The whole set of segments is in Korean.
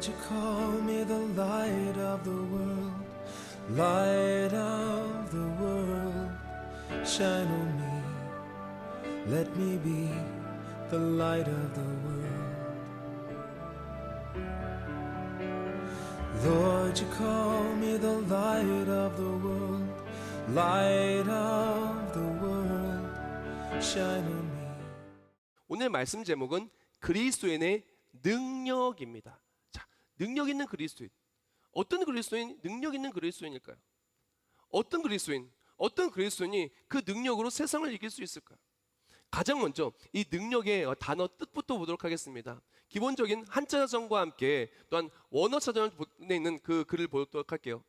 Lord, you call me the light of the world, light of the world, shine on me, let me be the light of the world. Lord, you call me the light of the world, light of the world, shine on me. 오늘 말씀 제목은 그리스도인의 능력입니다. 자, 능력 있는 그리스도인. 어떤 그리스도인, 능력 있는 그리스도인일까요? 어떤 그리스도인이 그 능력으로 세상을 이길 수 있을까요? 가장 먼저 이 능력의 단어 뜻부터 보도록 하겠습니다. 기본적인 한자성과 함께 또한 원어사전에 있는 그 글을 보도록 할게요.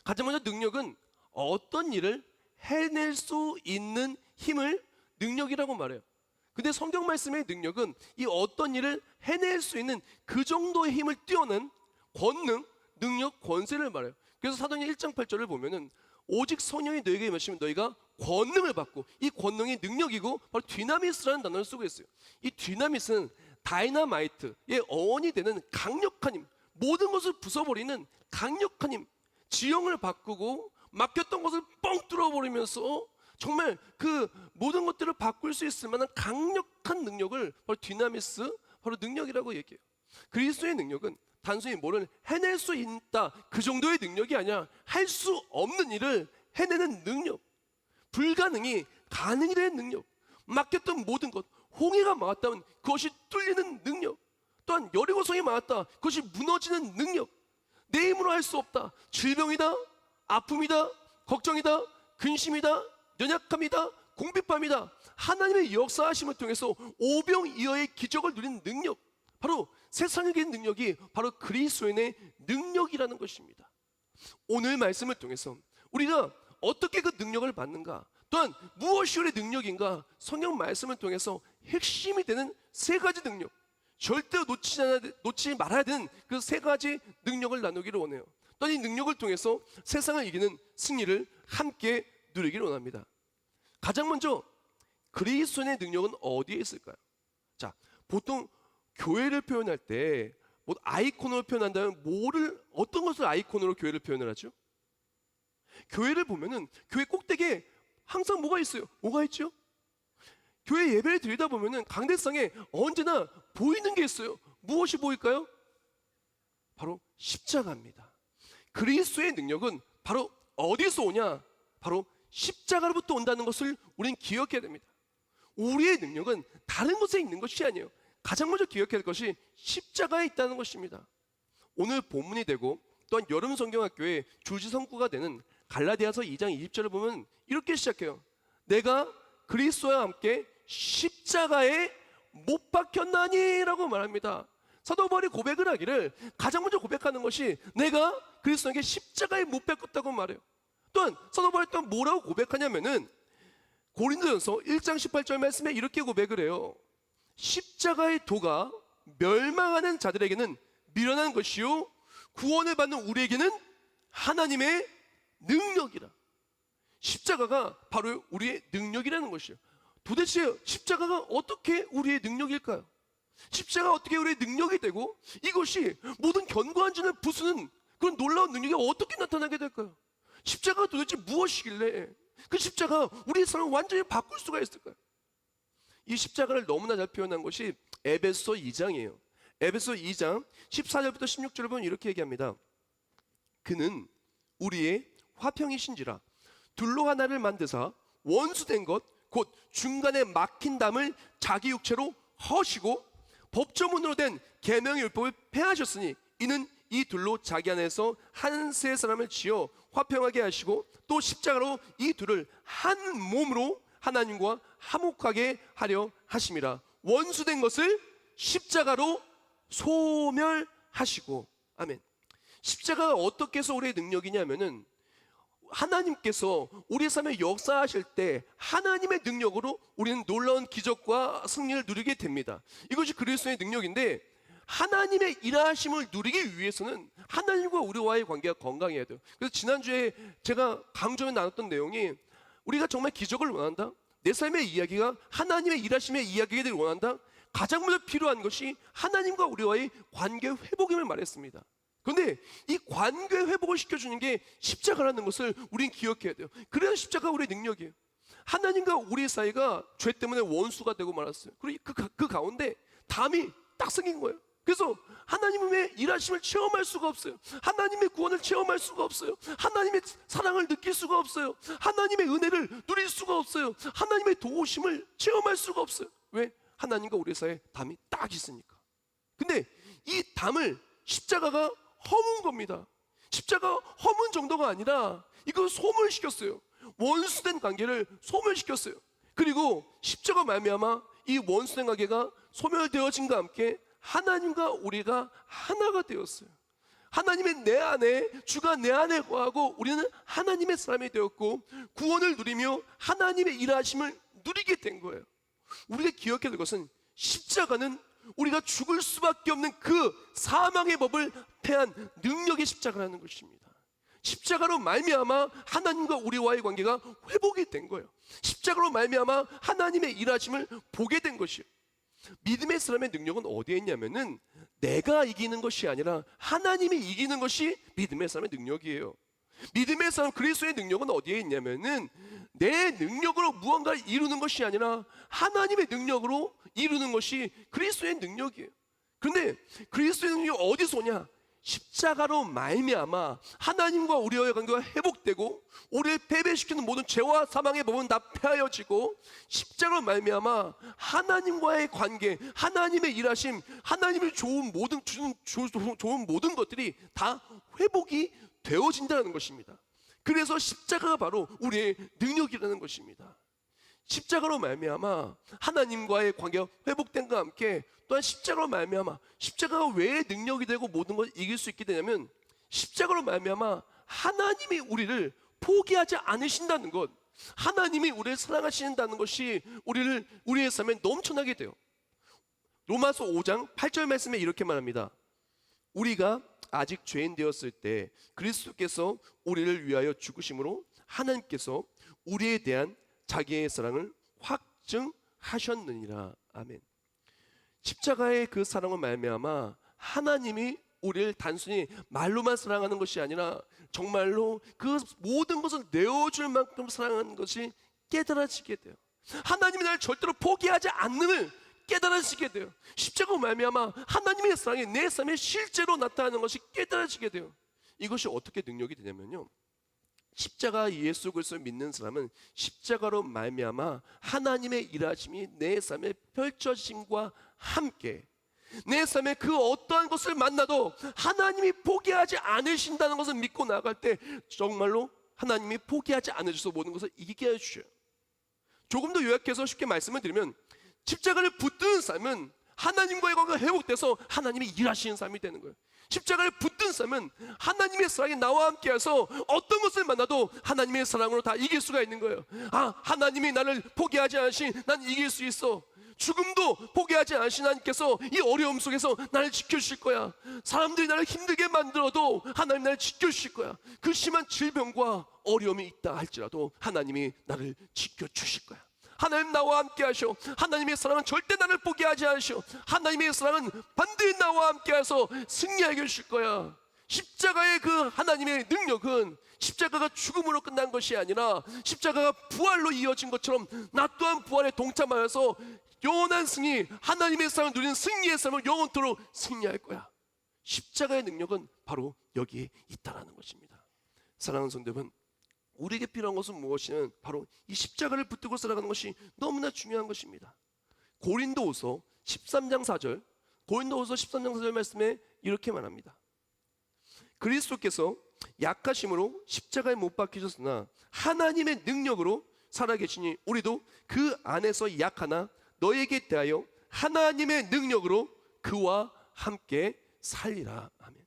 가장 먼저 능력은 어떤 일을 해낼 수 있는 힘을 능력이라고 말해요. 근데 성경 말씀의 능력은 이 어떤 일을 해낼 수 있는 그 정도의 힘을 뛰어난 권능, 능력, 권세를 말해요. 그래서 사도행전 1장 8절을 보면은 오직 성령이 너에게 임하시면 너희가 권능을 받고, 이 권능이 능력이고 바로 디나미스라는 단어를 쓰고 있어요. 이 디나미스는 다이너마이트의 어원이 되는 강력한 힘, 모든 것을 부숴버리는 강력한 힘, 지형을 바꾸고 막혔던 것을 뻥 뚫어버리면서 정말 그 모든 것들을 바꿀 수 있을 만한 강력한 능력을 바로 디나미스, 바로 능력이라고 얘기해요. 그리스도의 능력은 단순히 뭐를 해낼 수 있다, 그 정도의 능력이 아니라 할 수 없는 일을 해내는 능력, 불가능이 가능이 되는 능력, 막혔던 모든 것, 홍해가 막았다면 그것이 뚫리는 능력, 또한 여리고성이 막았다, 그것이 무너지는 능력, 내 힘으로 할 수 없다, 질병이다, 아픔이다, 걱정이다, 근심이다, 연약함이다, 궁핍함이다, 하나님의 역사하심을 통해서 오병이어의 기적을 누린 능력, 바로 세상을 이기는 능력이 바로 그리스도인의 능력이라는 것입니다. 오늘 말씀을 통해서 우리가 어떻게 그 능력을 받는가, 또한 무엇이 우리의 능력인가, 성경 말씀을 통해서 핵심이 되는 세 가지 능력, 절대 놓치지 말아야 되는 그 세 가지 능력을 나누기를 원해요. 또한 이 능력을 통해서 세상을 이기는 승리를 함께 누리기를 원합니다. 가장 먼저 그리스도인의 능력은 어디에 있을까요? 자, 보통 교회를 표현할 때 뭐 아이콘으로 표현한다면 어떤 것을 아이콘으로 교회를 표현을 하죠? 교회를 보면은 교회 꼭대기에 항상 뭐가 있어요? 뭐가 있죠? 교회 예배를 드리다 보면은 강대상에 언제나 보이는 게 있어요. 무엇이 보일까요? 바로 십자가입니다. 그리스도의 능력은 바로 어디서 오냐? 바로 십자가로부터 온다는 것을 우리는 기억해야 됩니다. 우리의 능력은 다른 곳에 있는 것이 아니에요. 가장 먼저 기억해야 할 것이 십자가에 있다는 것입니다. 오늘 본문이 되고 또한 여름 성경학교의 주지성구가 되는 갈라디아서 2장 20절을 보면 이렇게 시작해요. 내가 그리스도와 함께 십자가에 못 박혔나니 라고 말합니다. 사도 바울이 고백을 하기를 가장 먼저 고백하는 것이 내가 그리스도에게 십자가에 못 박혔다고 말해요. 또한 사도 바울이 또 뭐라고 고백하냐면은 고린도전서 1장 18절 말씀에 이렇게 고백을 해요. 십자가의 도가 멸망하는 자들에게는 미련한 것이요 구원을 받는 우리에게는 하나님의 능력이라. 십자가가 바로 우리의 능력이라는 것이에요. 도대체 십자가가 어떻게 우리의 능력일까요? 십자가가 어떻게 우리의 능력이 되고 이것이 모든 견고한 진을 부수는 그런 놀라운 능력이 어떻게 나타나게 될까요? 십자가가 도대체 무엇이길래 그 십자가 우리의 삶을 완전히 바꿀 수가 있을까요? 이 십자가를 너무나 잘 표현한 것이 에베소 2장이에요. 에베소 2장 14절부터 16절을 보면 이렇게 얘기합니다. 그는 우리의 화평이신지라 둘로 하나를 만드사 원수된 것 곧 중간에 막힌 담을 자기 육체로 허시고 법조문으로 된 계명의 율법을 폐하셨으니 이는 이 둘로 자기 안에서 한 세 사람을 지어 화평하게 하시고 또 십자가로 이 둘을 한 몸으로 하나님과 화목하게 하려 하심이라. 원수된 것을 십자가로 소멸하시고. 아멘. 십자가가 어떻게 해서 우리의 능력이냐면은 하나님께서 우리의 삶에 역사하실 때 하나님의 능력으로 우리는 놀라운 기적과 승리를 누리게 됩니다. 이것이 그리스도의 능력인데 하나님의 일하심을 누리기 위해서는 하나님과 우리와의 관계가 건강해야 돼요. 그래서 지난주에 제가 강조해 나눴던 내용이 우리가 정말 기적을 원한다? 내 삶의 이야기가 하나님의 일하심의 이야기를 원한다? 가장 먼저 필요한 것이 하나님과 우리와의 관계 회복임을 말했습니다. 그런데 이 관계 회복을 시켜주는 게 십자가라는 것을 우린 기억해야 돼요. 그래야 십자가가 우리의 능력이에요. 하나님과 우리 사이가 죄 때문에 원수가 되고 말았어요. 그리고 그 가운데 담이 딱 생긴 거예요. 그래서 하나님의 일하심을 체험할 수가 없어요. 하나님의 구원을 체험할 수가 없어요. 하나님의 사랑을 느낄 수가 없어요. 하나님의 은혜를 누릴 수가 없어요. 하나님의 도우심을 체험할 수가 없어요. 왜? 하나님과 우리 사이에 담이 딱 있으니까. 근데 이 담을 십자가가 허문 겁니다. 십자가 허문 정도가 아니라 이거 소멸시켰어요. 원수된 관계를 소멸시켰어요. 그리고 십자가 말미암아 이 원수된 관계가 소멸되어진과 함께 하나님과 우리가 하나가 되었어요. 하나님의 내 안에, 주가 내 안에 거하고 우리는 하나님의 사람이 되었고 구원을 누리며 하나님의 일하심을 누리게 된 거예요. 우리가 기억해야 될 것은 십자가는 우리가 죽을 수밖에 없는 그 사망의 법을 패한 능력의 십자가라는 것입니다. 십자가로 말미암아 하나님과 우리와의 관계가 회복이 된 거예요. 십자가로 말미암아 하나님의 일하심을 보게 된 것이에요. 믿음의 사람의 능력은 어디에 있냐면은 내가 이기는 것이 아니라 하나님이 이기는 것이 믿음의 사람의 능력이에요. 믿음의 사람 그리스도의 능력은 어디에 있냐면은 내 능력으로 무언가를 이루는 것이 아니라 하나님의 능력으로 이루는 것이 그리스도의 능력이에요. 그런데 그리스도의 능력이 어디서 오냐? 십자가로 말미암아 하나님과 우리와의 관계가 회복되고 우리를 패배시키는 모든 죄와 사망의 법은 다 폐하여지고 십자가로 말미암아 하나님과의 관계, 하나님의 일하심, 하나님의 좋은 모든 것들이 다 회복이 되어진다는 것입니다. 그래서 십자가가 바로 우리의 능력이라는 것입니다. 십자가로 말미암아 하나님과의 관계가 회복된과 함께 또한 십자가로 말미암아 십자가가 왜 능력이 되고 모든 걸 이길 수 있게 되냐면 십자가로 말미암아 하나님이 우리를 포기하지 않으신다는 것, 하나님이 우리를 사랑하신다는 것이 우리의 삶에 넘쳐나게 돼요. 로마서 5장 8절 말씀에 이렇게 말합니다. 우리가 아직 죄인 되었을 때 그리스도께서 우리를 위하여 죽으심으로 하나님께서 우리에 대한 자기의 사랑을 확증하셨느니라. 아멘. 십자가의 그 사랑을 말미암아 하나님이 우리를 단순히 말로만 사랑하는 것이 아니라 정말로 그 모든 것을 내어줄 만큼 사랑하는 것이 깨달아지게 돼요. 하나님이 나를 절대로 포기하지 않음을 깨달아지게 돼요. 십자가로 말미암아 하나님의 사랑이 내 삶에 실제로 나타나는 것이 깨달아지게 돼요. 이것이 어떻게 능력이 되냐면요, 십자가 예수 그리스도를 믿는 사람은 십자가로 말미암아 하나님의 일하심이 내 삶에 펼쳐짐과 함께 내 삶에 그 어떠한 것을 만나도 하나님이 포기하지 않으신다는 것을 믿고 나아갈 때 정말로 하나님이 포기하지 않으셔서 모든 것을 이기게 해주셔요. 조금 더 요약해서 쉽게 말씀을 드리면 십자가를 붙드는 삶은 하나님과의 관계가 회복돼서 하나님이 일하시는 삶이 되는 거예요. 십자가를 붙든 삶은 하나님의 사랑이 나와 함께해서 어떤 것을 만나도 하나님의 사랑으로 다 이길 수가 있는 거예요. 아, 하나님이 나를 포기하지 않으신 난 이길 수 있어. 죽음도 포기하지 않으신 하나님께서 이 어려움 속에서 나를 지켜주실 거야. 사람들이 나를 힘들게 만들어도 하나님 나를 지켜주실 거야. 그 심한 질병과 어려움이 있다 할지라도 하나님이 나를 지켜주실 거야. 하나님 나와 함께 하셔. 하나님의 사랑은 절대 나를 포기하지 않으셔. 하나님의 사랑은 반드시 나와 함께 하셔서 승리하게 해주실 거야. 십자가의 그 하나님의 능력은 십자가가 죽음으로 끝난 것이 아니라 십자가가 부활로 이어진 것처럼 나 또한 부활에 동참하여서 영원한 승리, 하나님의 사랑을 누리는 승리의 삶을 영원토록 승리할 거야. 십자가의 능력은 바로 여기에 있다라는 것입니다. 사랑하는 성도 여러분, 우리에게 필요한 것은 무엇이냐면 바로 이 십자가를 붙들고 살아가는 것이 너무나 중요한 것입니다. 고린도후서 13장 4절 말씀에 이렇게 말합니다. 그리스도께서 약하심으로 십자가에 못 박히셨으나 하나님의 능력으로 살아계시니 우리도 그 안에서 약하나 너에게 대하여 하나님의 능력으로 그와 함께 살리라. 아멘.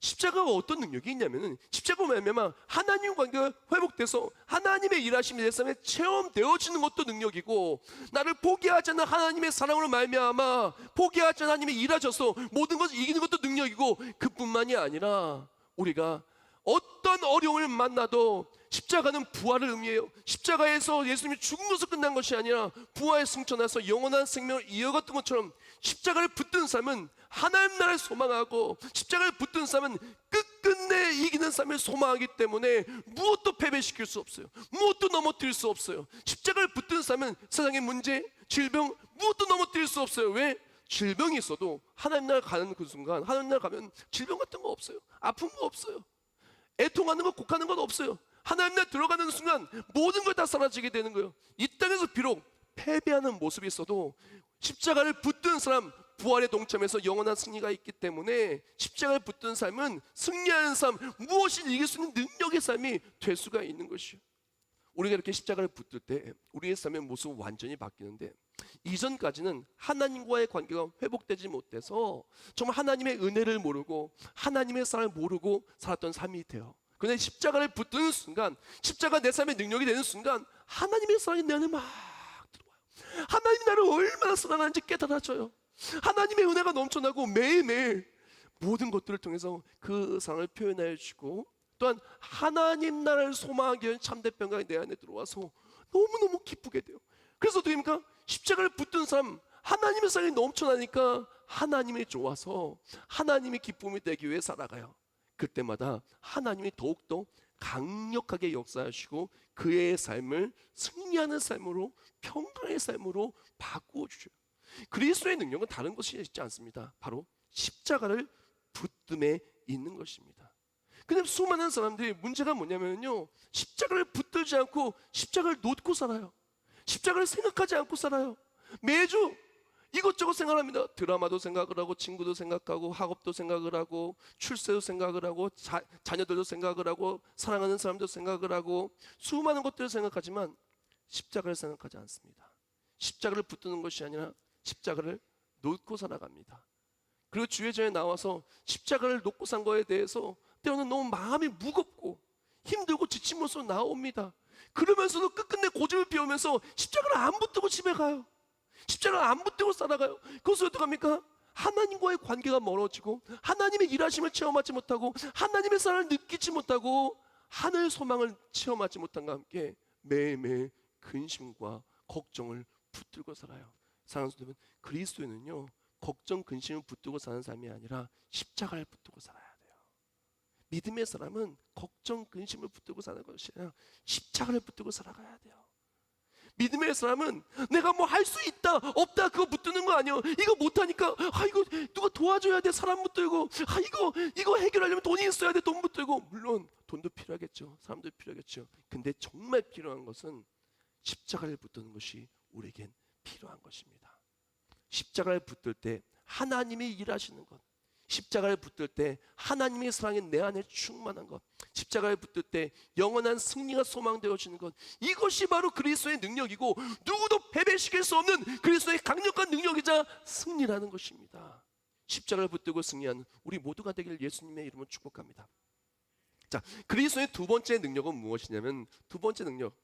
십자가가 어떤 능력이 있냐면은 십자가로 말미암아 하나님 관계가 회복돼서 하나님의 일하심이 내 삶에 체험되어지는 것도 능력이고, 나를 포기하지 않는 하나님의 사랑으로 말미암아 포기하지 않는 하나님이 일하셔서 모든 것을 이기는 것도 능력이고, 그뿐만이 아니라 우리가 어떤 어려움을 만나도 십자가는 부활을 의미해요. 십자가에서 예수님이 죽은 것으로 끝난 것이 아니라 부활에 승천해서 영원한 생명을 이어갔던 것처럼 십자가를 붙든 삶은 하나님 나라를 소망하고 십자가를 붙든 삶은 끝끝내 이기는 삶을 소망하기 때문에 무엇도 패배시킬 수 없어요. 무엇도 넘어뜨릴 수 없어요. 십자가를 붙든 삶은 세상의 문제, 질병 무엇도 넘어뜨릴 수 없어요. 왜? 질병이 있어도 하나님 나라 가는 그 순간 하나님 나라 가면 질병 같은 거 없어요. 아픈 거 없어요. 애통하는 거 곡하는 건 없어요. 하나님 나라 들어가는 순간 모든 걸 다 사라지게 되는 거예요. 이 땅에서 비록 패배하는 모습이 있어도 십자가를 붙든 사람 부활에 동참해서 영원한 승리가 있기 때문에 십자가를 붙든 삶은 승리하는 삶, 무엇을 이길 수 있는 능력의 삶이 될 수가 있는 것이에요. 우리가 이렇게 십자가를 붙들 때 우리의 삶의 모습은 완전히 바뀌는데, 이전까지는 하나님과의 관계가 회복되지 못해서 정말 하나님의 은혜를 모르고 하나님의 사랑을 모르고 살았던 삶이 돼요. 그런데 십자가를 붙드는 순간, 십자가 내 삶의 능력이 되는 순간 하나님의 사랑이 내 안에 막 들어와요. 하나님이 나를 얼마나 사랑하는지 깨달아져요. 하나님의 은혜가 넘쳐나고 매일매일 모든 것들을 통해서 그 사랑을 표현하여 주고, 또한 하나님 나라를 소망하기 위한 참된 평강이 내 안에 들어와서 너무너무 기쁘게 돼요. 그래서 어떻게 됩니까? 십자가를 붙든 사람, 하나님의 사랑이 넘쳐나니까 하나님이 좋아서 하나님의 기쁨이 되기 위해 살아가요. 그때마다 하나님이 더욱더 강력하게 역사하시고 그의 삶을 승리하는 삶으로, 평강의 삶으로 바꾸어 주셔요. 그리스도의 능력은 다른 것이 있지 않습니다. 바로 십자가를 붙듦에 있는 것입니다. 근데 수많은 사람들이 문제가 뭐냐면요, 십자가를 붙들지 않고 십자가를 놓고 살아요. 십자가를 생각하지 않고 살아요. 매주 이것저것 생각합니다. 드라마도 생각을 하고, 친구도 생각하고, 학업도 생각을 하고, 출세도 생각을 하고, 자녀들도 생각을 하고, 사랑하는 사람도 생각을 하고, 수많은 것들을 생각하지만 십자가를 생각하지 않습니다. 십자가를 붙드는 것이 아니라 십자가를 놓고 살아갑니다. 그리고 주회전에 나와서 십자가를 놓고 산 거에 대해서 때로는 너무 마음이 무겁고 힘들고 지친 모습으로 나옵니다. 그러면서도 끝끝내 고집을 피우면서 십자가를 안 붙들고 집에 가요. 십자가를 안 붙들고 살아가요. 그것을 어떡합니까? 하나님과의 관계가 멀어지고 하나님의 일하심을 체험하지 못하고 하나님의 사랑을 느끼지 못하고 하늘 소망을 체험하지 못한과 함께 매일매일 근심과 걱정을 붙들고 살아요. 사랑하는 성도분, 그리스도인은요, 걱정, 근심을 붙들고 사는 삶이 아니라 십자가를 붙들고 살아야 돼요. 믿음의 사람은 걱정, 근심을 붙들고 사는 것이 아니라 십자가를 붙들고 살아가야 돼요. 믿음의 사람은 내가 뭐 할 수 있다 없다 그거 붙드는 거 아니에요. 이거 못하니까 이거 누가 도와줘야 돼, 사람 붙들고, 이거 해결하려면 돈이 있어야 돼, 돈 붙들고. 물론 돈도 필요하겠죠, 사람도 필요하겠죠. 근데 정말 필요한 것은 십자가를 붙드는 것이 우리에겐 필요한 것입니다. 십자가를 붙들 때 하나님이 일하시는 것, 십자가를 붙들 때 하나님의 사랑이 내 안에 충만한 것, 십자가를 붙들 때 영원한 승리가 소망되어지는 것, 이것이 바로 그리스도의 능력이고 누구도 패배시킬 수 없는 그리스도의 강력한 능력이자 승리라는 것입니다. 십자가를 붙들고 승리하는 우리 모두가 되길 예수님의 이름으로 축복합니다. 자, 그리스도의 두 번째 능력은 무엇이냐면, 두 번째 능력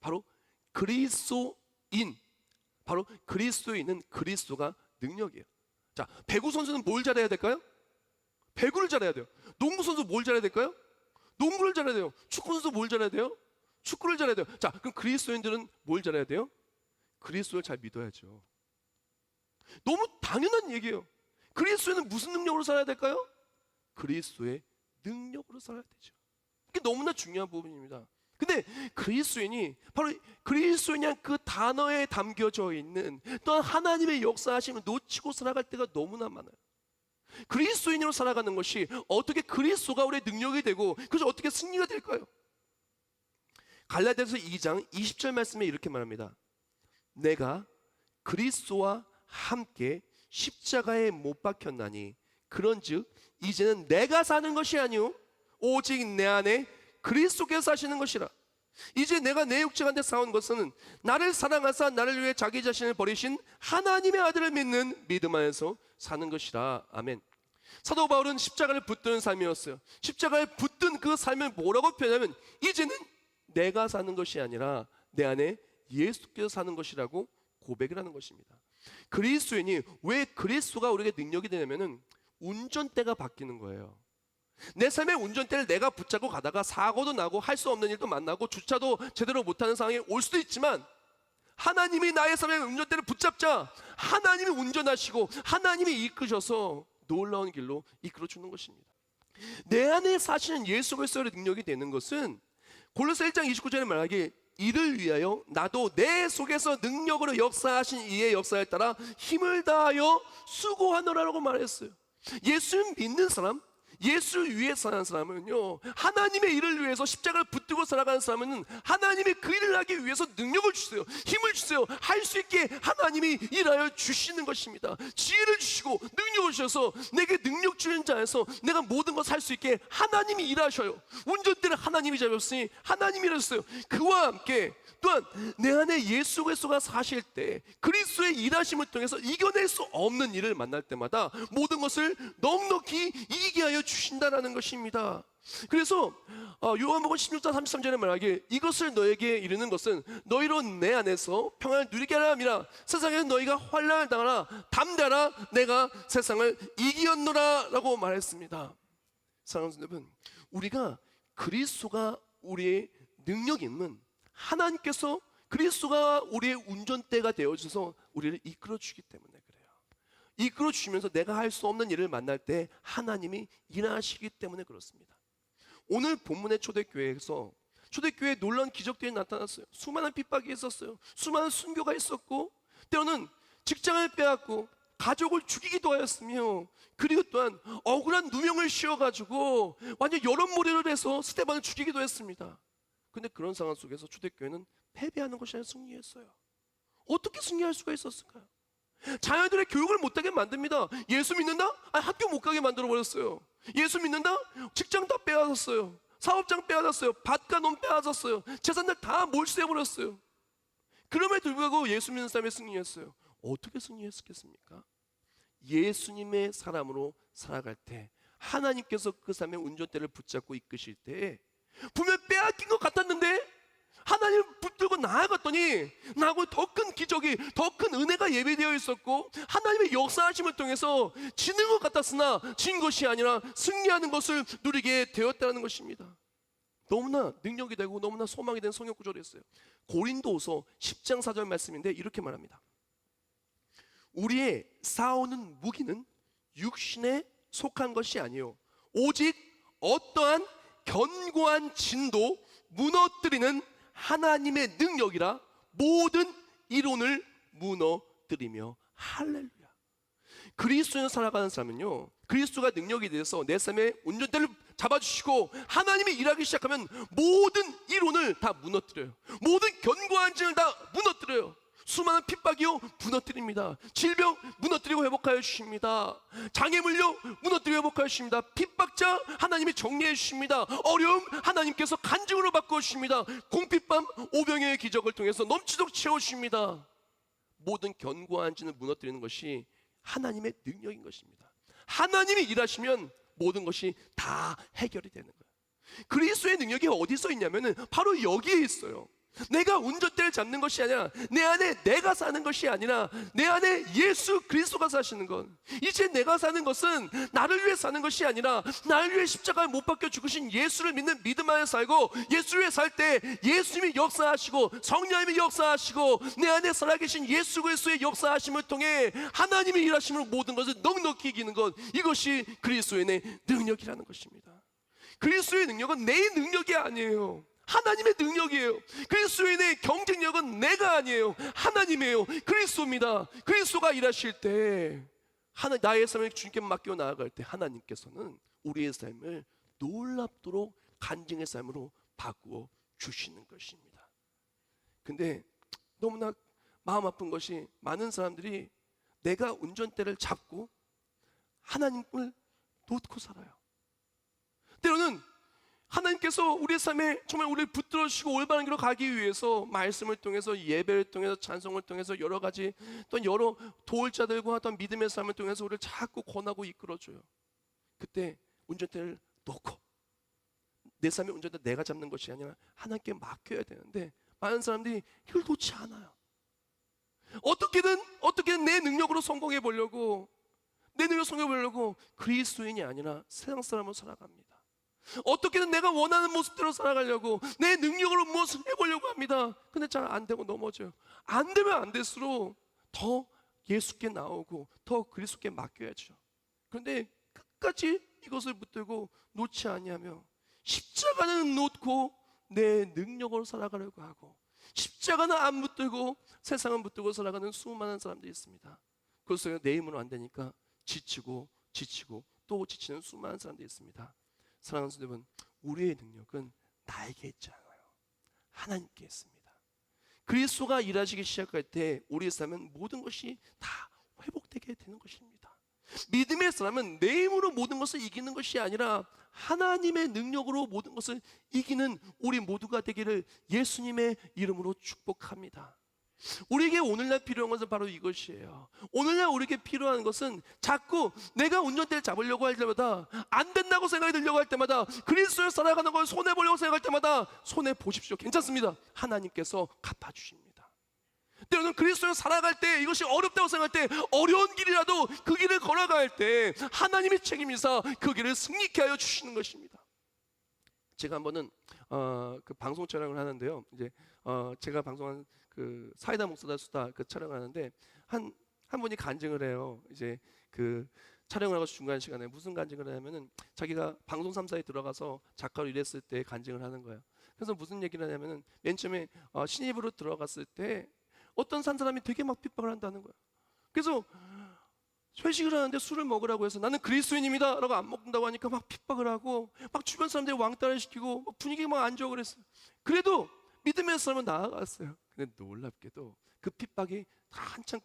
바로 그리스도인, 바로 그리스도에 있는 그리스도가 능력이에요. 자, 배구 선수는 뭘 잘해야 될까요? 배구를 잘해야 돼요. 농구 선수 뭘 잘해야 될까요? 농구를 잘해야 돼요. 축구 선수 뭘 잘해야 돼요? 축구를 잘해야 돼요. 자, 그럼 그리스도인들은 뭘 잘해야 돼요? 그리스도를 잘 믿어야죠. 너무 당연한 얘기예요. 그리스도인은 무슨 능력으로 살아야 될까요? 그리스도의 능력으로 살아야 되죠. 이게 너무나 중요한 부분입니다. 근데 그리스도인이 바로 그리스도인이란 그 단어에 담겨져 있는 또한 하나님의 역사하심을 놓치고 살아갈 때가 너무나 많아요. 그리스도인으로 살아가는 것이 어떻게 그리스도가 우리의 능력이 되고 그래서 어떻게 승리가 될까요? 갈라디아서 2장 20절 말씀에 이렇게 말합니다. 내가 그리스도와 함께 십자가에 못 박혔나니 그런즉 이제는 내가 사는 것이 아니요 오직 내 안에 그리스도께서 사시는 것이라. 이제 내가 내 육체 가운데 싸운 것은 나를 사랑하사 나를 위해 자기 자신을 버리신 하나님의 아들을 믿는 믿음 안에서 사는 것이라. 아멘. 사도 바울은 십자가를 붙드는 삶이었어요. 십자가를 붙든 그 삶을 뭐라고 표현하면 이제는 내가 사는 것이 아니라 내 안에 예수께서 사는 것이라고 고백을 하는 것입니다. 그리스도인이 왜 그리스도가 우리에게 능력이 되냐면은 운전대가 바뀌는 거예요. 내 삶의 운전대를 내가 붙잡고 가다가 사고도 나고 할 수 없는 일도 만나고 주차도 제대로 못하는 상황이 올 수도 있지만, 하나님이 나의 삶의 운전대를 붙잡자 하나님이 운전하시고 하나님이 이끄셔서 놀라운 길로 이끌어 주는 것입니다. 내 안에 사시는 예수 그리스도의 능력이 되는 것은 골로새 1장 29절에 말하기에 이를 위하여 나도 내 속에서 능력으로 역사하신 이의 역사에 따라 힘을 다하여 수고하노라라고 말했어요. 예수 믿는 사람, 예수를 위해 사는 사람은요, 하나님의 일을 위해서 십자가를 붙들고 살아가는 사람은 하나님의 그 일을 하기 위해서 능력을 주세요, 힘을 주세요. 할 수 있게 하나님이 일하여 주시는 것입니다. 지혜를 주시고 능력을 주셔서 내게 능력 주는 자에서 내가 모든 것을 할 수 있게 하나님이 일하셔요. 운전대를 하나님이 잡았으니 하나님이 일하셨어요. 그와 함께 또한 내 안에 예수 그리스도가 사실 때 그리스도의 일하심을 통해서 이겨낼 수 없는 일을 만날 때마다 모든 것을 넉넉히 이기게 하여 주신다라는 것입니다. 그래서 요한복음 16장 33절에 말하기에 이것을 너에게 이르는 것은 너희로 내 안에서 평안을 누리게 하라 함이라. 세상에서 너희가 환난을 당하라 담대하라 내가 세상을 이기었노라 라고 말했습니다. 사랑하는 여러분, 우리가 그리스도가 우리의 능력임은 하나님께서 그리스도가 우리의 운전대가 되어주셔서 우리를 이끌어 주기 때문에 그래요. 이끌어 주시면서 내가 할 수 없는 일을 만날 때 하나님이 일하시기 때문에 그렇습니다. 오늘 본문의 초대교회에서 초대교회에 놀라운 기적들이 나타났어요. 수많은 핍박이 있었어요. 수많은 순교가 있었고 때로는 직장을 빼앗고 가족을 죽이기도 하였으며, 그리고 또한 억울한 누명을 씌워가지고 완전 여론몰이를 해서 스데반을 죽이기도 했습니다. 근데 그런 상황 속에서 초대교회는 패배하는 것이 아니라 승리했어요. 어떻게 승리할 수가 있었을까요? 자녀들의 교육을 못하게 만듭니다. 예수 믿는다? 학교 못 가게 만들어버렸어요. 예수 믿는다? 직장 다 빼앗았어요. 사업장 빼앗았어요. 밭과 논 빼앗았어요. 재산들 다 몰수해버렸어요. 그럼에도 불구하고 예수 믿는 사람이 승리했어요. 어떻게 승리했겠습니까? 예수님의 사람으로 살아갈 때 하나님께서 그 사람의 운전대를 붙잡고 이끄실 때 분명 빼앗긴 것 같았는데 하나님을 붙들고 나아갔더니 나하고 더 큰 기적이, 더 큰 은혜가 예배되어 있었고 하나님의 역사하심을 통해서 지는 것 같았으나 진 것이 아니라 승리하는 것을 누리게 되었다는 것입니다. 너무나 능력이 되고 너무나 소망이 된 성경 구절이 있어요. 고린도후서 10장 4절 말씀인데 이렇게 말합니다. 우리의 싸우는 무기는 육신에 속한 것이 아니요 오직 어떠한 견고한 진도 무너뜨리는 하나님의 능력이라 모든 이론을 무너뜨리며. 할렐루야. 그리스도에 살아가는 사람은요, 그리스도가 능력이 돼서 내 삶의 운전대를 잡아주시고 하나님이 일하기 시작하면 모든 이론을 다 무너뜨려요. 모든 견고한 진을 다 무너뜨려요. 수많은 핍박이요 무너뜨립니다. 질병 무너뜨리고 회복하여 주십니다. 장애물요 무너뜨리고 회복하여 주십니다. 핍박자 하나님이 정리해 주십니다. 어려움 하나님께서 간증으로 바꾸어 주십니다. 공핍밤 오병이의 기적을 통해서 넘치도록 채워 주십니다. 모든 견고한 진을 무너뜨리는 것이 하나님의 능력인 것입니다. 하나님이 일하시면 모든 것이 다 해결이 되는 거예요. 그리스도의 능력이 어디서 있냐면은 바로 여기에 있어요. 내가 운전대를 잡는 것이 아니라 내 안에 내가 사는 것이 아니라 내 안에 예수 그리스도가 사시는 것. 이제 내가 사는 것은 나를 위해 사는 것이 아니라 나를 위해 십자가에 못 박혀 죽으신 예수를 믿는 믿음 안에 살고, 예수를 위해 살 때 예수님이 역사하시고 성령님이 역사하시고 내 안에 살아계신 예수 그리스도의 역사하심을 통해 하나님의 일하심으로 모든 것을 넉넉히 이기는 것, 이것이 그리스도의 능력이라는 것입니다. 그리스도의 능력은 내 능력이 아니에요. 하나님의 능력이에요. 그리스도인의 경쟁력은 내가 아니에요. 하나님이에요. 그리스도입니다. 그리스도가 일하실 때 나의 삶을 주님께 맡겨 나아갈 때 하나님께서는 우리의 삶을 놀랍도록 간증의 삶으로 바꾸어 주시는 것입니다. 근데 너무나 마음 아픈 것이 많은 사람들이 내가 운전대를 잡고 하나님을 놓고 살아요. 때로는 하나님께서 우리의 삶에 정말 우리를 붙들어 주시고 올바른 길로 가기 위해서 말씀을 통해서, 예배를 통해서, 찬송을 통해서, 여러 가지 또 여러 도울자들과 어떤 믿음의 삶을 통해서 우리를 자꾸 권하고 이끌어줘요. 그때 운전대를 놓고 내 삶의 운전대 내가 잡는 것이 아니라 하나님께 맡겨야 되는데 많은 사람들이 이걸 놓지 않아요. 어떻게든 내 능력으로 성공해 보려고, 내 능력으로 성공해 보려고 그리스도인이 아니라 세상 사람으로 살아갑니다. 어떻게든 내가 원하는 모습대로 살아가려고 내 능력으로 무엇을 해보려고 합니다. 근데 잘 안 되고 넘어져요. 안 되면 안 될수록 더 예수께 나오고 더 그리스도께 맡겨야죠. 그런데 끝까지 이것을 붙들고 놓지 아니하며 십자가는 놓고 내 능력으로 살아가려고 하고 십자가는 안 붙들고 세상은 붙들고 살아가는 수많은 사람들이 있습니다. 그래서 내 힘으로 안 되니까 지치고 또 지치는 수많은 사람들이 있습니다. 사랑하는 여러분, 우리의 능력은 나에게 있지 않아요. 하나님께 있습니다. 그리스도가 일하시기 시작할 때 우리의 삶은 모든 것이 다 회복되게 되는 것입니다. 믿음의 사람은 내 힘으로 모든 것을 이기는 것이 아니라 하나님의 능력으로 모든 것을 이기는 우리 모두가 되기를 예수님의 이름으로 축복합니다. 우리에게 오늘날 필요한 것은 바로 이것이에요. 오늘날 우리에게 필요한 것은 자꾸 내가 운전대를 잡으려고 할 때마다 안 된다고 생각이 들려고 할 때마다 그리스도를 살아가는 걸 손해보려고 생각할 때마다 손해보십시오. 괜찮습니다. 하나님께서 갚아주십니다. 때로는 그리스도를 살아갈 때 이것이 어렵다고 생각할 때 어려운 길이라도 그 길을 걸어갈 때 하나님이 책임이사 그 길을 승리케 하여 주시는 것입니다. 제가 한 번은 그 방송 촬영을 하는데요. 이제 제가 방송한 그 사이다 목사다 수다 그 촬영하는데 한 분이 간증을 해요. 이제 그 촬영을 하고 중간 시간에 무슨 간증을 하냐면은 자기가 방송 3사에 들어가서 작가로 일했을 때 간증을 하는 거예요. 그래서 무슨 얘기를 하냐면은 맨 처음에 신입으로 들어갔을 때 어떤 산 사람이 되게 막 핍박을 한다는 거예요. 그래서 회식을 하는데 술을 먹으라고 해서 나는 그리스도인입니다 라고 안 먹는다고 하니까 막 핍박을 하고 막 주변 사람들이 왕따를 시키고 막 분위기가 막 안 좋아 그랬어요. 그래도 믿음의 사람은 나아갔어요. 근데 놀랍게도 그 핍박이 한참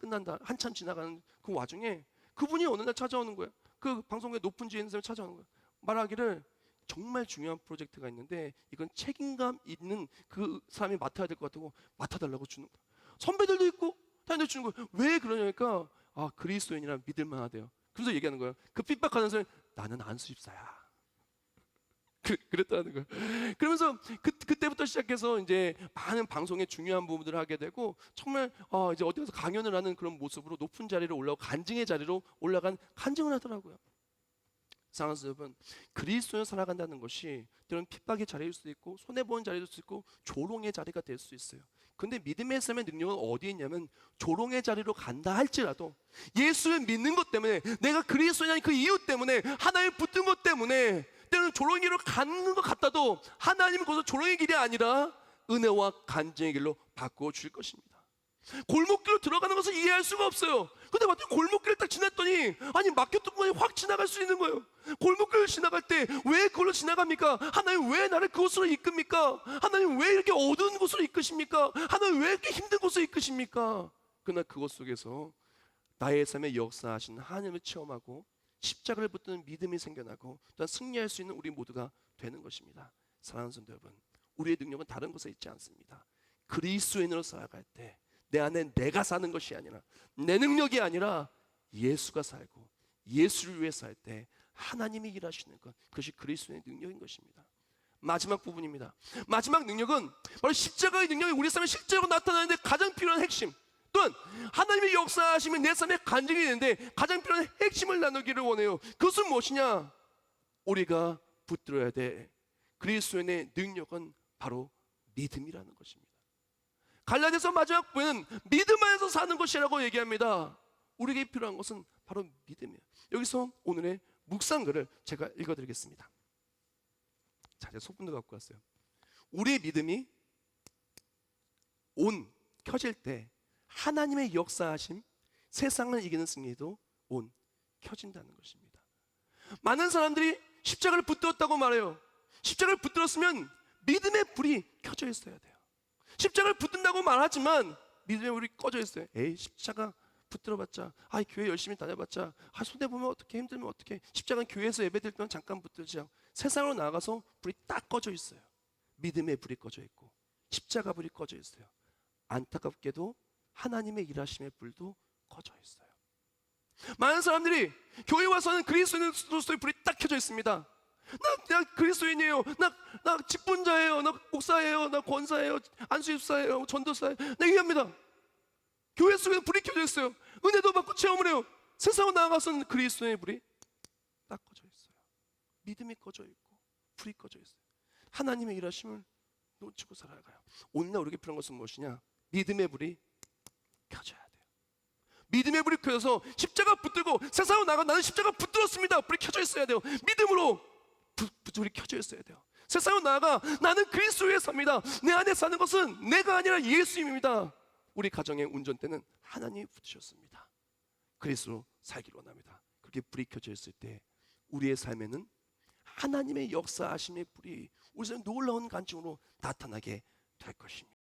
지나가는 그 와중에 그분이 어느 날 찾아오는 거예요. 그 방송국에 높은 지에 있는 사람이 찾아오는 거예요. 말하기를 정말 중요한 프로젝트가 있는데 이건 책임감 있는 그 사람이 맡아야 될 것 같다고 맡아달라고 주는 거예요. 선배들도 있고 다른데 주는 거예요. 왜 그러냐니까 그리스도인이라 믿을만 하대요. 그래서 얘기하는 거예요. 그 핍박하는 사람이 나는 안수입사야. 그랬다는 거예요. 그러면서 그때부터 시작해서 이제 많은 방송의 중요한 부분들을 하게 되고 정말 이제 어디 가서 강연을 하는 그런 모습으로 높은 자리로 올라오고 간증의 자리로 올라간 간증을 하더라고요. 사랑하는 여러분, 그리스도를 살아간다는 것이 때로는 핍박의 자리일 수도 있고 손해보는 자리일 수도 있고 조롱의 자리가 될 수 있어요. 근데 믿음의 삶의 능력은 어디에 있냐면 조롱의 자리로 간다 할지라도 예수를 믿는 것 때문에 내가 그리스도냐는 그 이유 때문에 하나님 붙든 것 때문에 때로는 조롱의 길로 가는 것 같아도 하나님은 거기서 조롱의 길이 아니라 은혜와 간증의 길로 바꾸어 줄 것입니다. 골목길로 들어가는 것을 이해할 수가 없어요. 근데 마침 골목길을 딱 지났더니 아니 막혔던 거니 확 지나갈 수 있는 거예요. 골목길을 지나갈 때 왜 그걸로 지나갑니까? 하나님 왜 나를 그곳으로 이끕니까? 하나님 왜 이렇게 어두운 곳으로 이끄십니까? 하나님 왜 이렇게 힘든 곳으로 이끄십니까? 그러나 그것 속에서 나의 삶에 역사하신 하나님을 체험하고 십자가를 붙드는 믿음이 생겨나고 또한 승리할 수 있는 우리 모두가 되는 것입니다. 사랑하는 성도 여러분, 우리의 능력은 다른 곳에 있지 않습니다. 그리스도인으로 살아갈 때 내 안에 내가 사는 것이 아니라 내 능력이 아니라 예수가 살고 예수를 위해 살 때 하나님이 일하시는 것, 그것이 그리스도의 능력인 것입니다. 마지막 부분입니다. 마지막 능력은 바로 십자가의 능력이 우리 삶에 실제로 나타나는데 가장 필요한 핵심, 또한 하나님의 역사하시면 내 삶에 간증이 되는데 가장 필요한 핵심을 나누기를 원해요. 그것은 무엇이냐? 우리가 붙들어야 돼 그리스도의 능력은 바로 믿음이라는 것입니다. 갈라디아서 마지막 부분은 믿음 안에서 사는 것이라고 얘기합니다. 우리에게 필요한 것은 바로 믿음이에요. 여기서 오늘의 묵상글을 제가 읽어드리겠습니다. 자, 제가 소품도 갖고 왔어요. 우리의 믿음이 켜질 때 하나님의 역사하심, 세상을 이기는 승리도 켜진다는 것입니다. 많은 사람들이 십자가를 붙들었다고 말해요. 십자가를 붙들었으면 믿음의 불이 켜져 있어야 돼요. 십자가를 붙든다고 말하지만 믿음의 불이 꺼져 있어요. 에이, 십자가 붙들어봤자, 교회 열심히 다녀봤자, 손해보면 어떻게, 힘들면 어떻게, 십자가는 교회에서 예배드릴 때만 잠깐 붙들지. 세상으로 나가서 불이 딱 꺼져 있어요. 믿음의 불이 꺼져 있고 십자가 불이 꺼져 있어요. 안타깝게도 하나님의 일하심의 불도 꺼져 있어요. 많은 사람들이 교회 와서는 그리스도인으로서의 불이 딱 켜져 있습니다. 나 그리스도인이에요. 나 직분자예요. 나 목사예요. 나 권사예요. 안수집사예요. 전도사예요. 나 얘기합니다. 교회 속에는 불이 켜져 있어요. 은혜도 받고 체험을 해요. 세상으로 나아가서는 그리스도의 불이 딱 꺼져 있어요. 믿음이 꺼져 있고 불이 꺼져 있어요. 하나님의 일하심을 놓치고 살아가요. 오늘날 우리에게 필요한 것은 무엇이냐? 믿음의 불이 켜져야 돼요. 믿음의 불이 켜져서 십자가 붙들고 세상으로 나가 나는 십자가 붙들었습니다. 불이 켜져 있어야 돼요. 믿음으로 불이 켜져 있어야 돼요. 세상으로 나아가 나는 그리스도에 삽니다. 내 안에 사는 것은 내가 아니라 예수님입니다. 우리 가정의 운전대는 하나님이 붙으셨습니다. 그리스도로 살기를 원합니다. 그렇게 불이 켜져 있을 때 우리의 삶에는 하나님의 역사하심의 불이 우리 삶에 놀라운 간증으로 나타나게 될 것입니다.